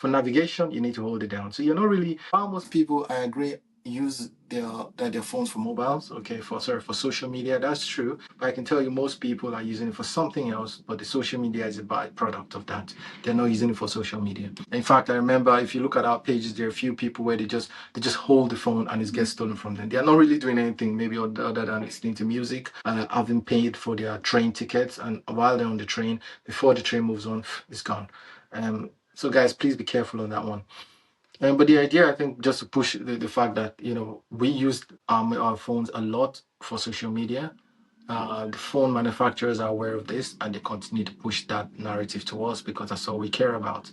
For navigation, you need to hold it down. So you're not really, while most people, I agree, use their phones for mobiles, okay, for social media. That's true. But I can tell you most people are using it for something else, but the social media is a byproduct of that. They're not using it for social media. In fact, I remember if you look at our pages, there are a few people where they just hold the phone and it gets stolen from them. They are not really doing anything, maybe other than listening to music, having paid for their train tickets, and while they're on the train, before the train moves on, it's gone. So guys, please be careful on that one. But the idea, I think, just to push the fact that we use our phones a lot for social media. The phone manufacturers are aware of this, and they continue to push that narrative to us because that's all we care about.